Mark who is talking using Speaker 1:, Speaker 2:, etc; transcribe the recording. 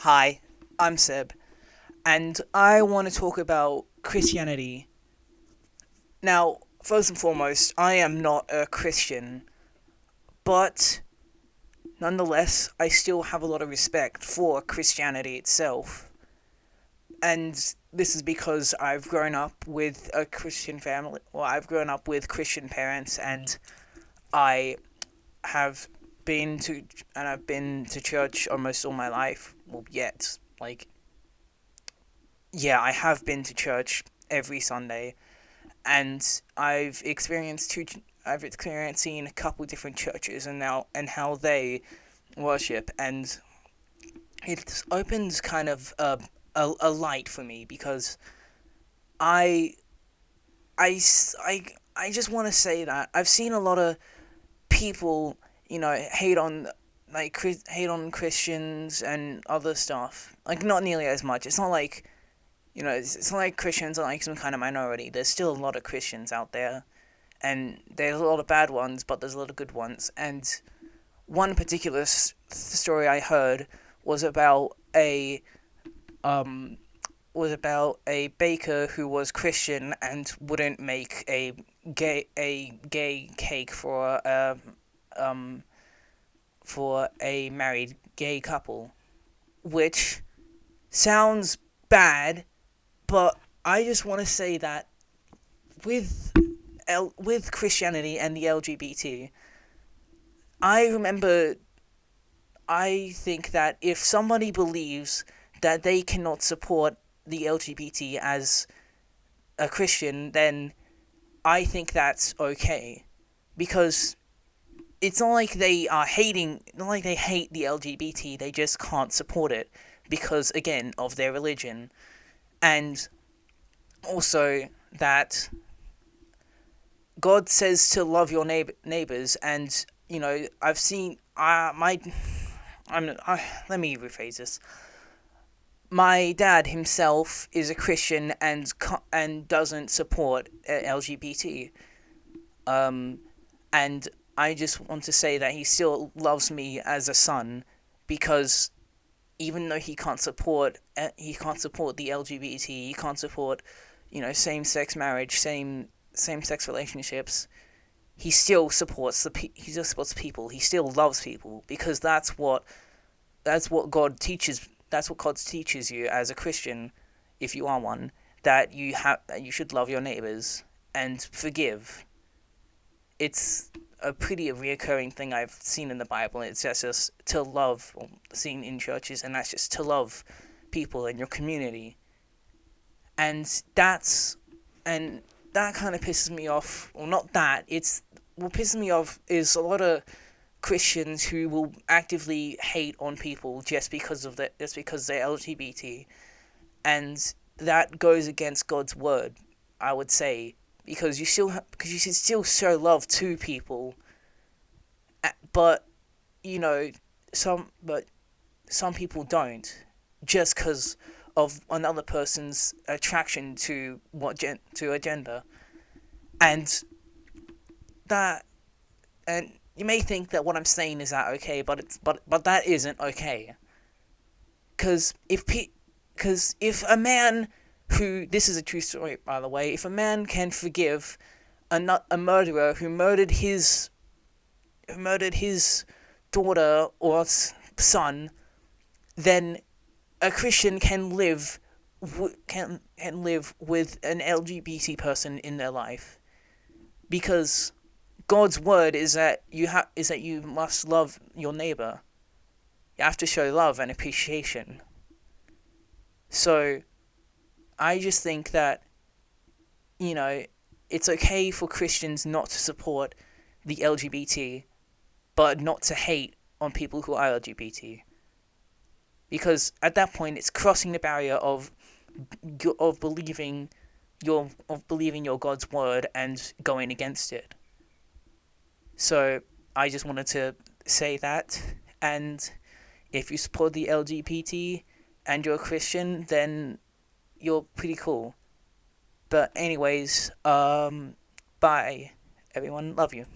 Speaker 1: Hi, I'm Seb, and I want to talk about Christianity. Now, first and foremost, I am not a Christian, but nonetheless, I still have a lot of respect for Christianity itself. And this is because I've grown up with a Christian family, well, I've grown up with Christian parents, and I have been to, and I've been to church almost all my life. Well, yet, yeah, I have been to church every Sunday, and I've experienced seeing a couple different churches and how they worship, and it opens kind of a light for me because I I just want to say that I've seen a lot of people, hate on hate on Christians and other stuff. Like, not nearly as much. It's not like, it's not like Christians are like some kind of minority. There's still a lot of Christians out there, and there's a lot of bad ones, but there's a lot of good ones. And one particular story I heard was about a um baker who was Christian and wouldn't make a gay cake um for a married gay couple, which sounds bad, but I just want to say that with with Christianity and the LGBT, I remember I think that if somebody believes that they cannot support the LGBT as a Christian, then I think that's okay. Because it's not like they are hating, not like they hate the LGBT, they just can't support it because, again, of their religion. And also that God says to love your neighbors, and, I've seen, let me rephrase this. My dad himself is a Christian and doesn't support LGBT. Um, and I just want to say that he still loves me as a son because even though he can't support the LGBT, he can't support, same sex marriage, same sex relationships. He still supports people. He still loves people because that's what God teaches. That's what God teaches you as a Christian, if you are one, that you should love your neighbors and forgive. It's a pretty reoccurring thing I've seen in the Bible. It's just to love, or seen in churches, and that's just to love people in your community. And and that kind of pisses me off. Well, not that. It's what pisses me off is a lot of Christians who will actively hate on people just because they're LGBT, and that goes against God's word, I would say, because because you should still show love to people, but you know but some people don't, just because of another person's attraction to to a gender, and that and you may think that what I'm saying is that okay, but that isn't okay. Because if a man who, this is a true story by the way, if a man can forgive a murderer who murdered his daughter or son, then a Christian can live with an LGBT person in their life, because God's word is that you must love your neighbor. You have to show love and appreciation. So I just think that, you know it's okay for Christians not to support the LGBT, but not to hate on people who are LGBT, because at that point it's crossing the barrier of believing your God's word and going against it. So I just wanted to say that, and if you support the LGBT and you're a Christian, then you're pretty cool. But anyways, bye everyone, love you.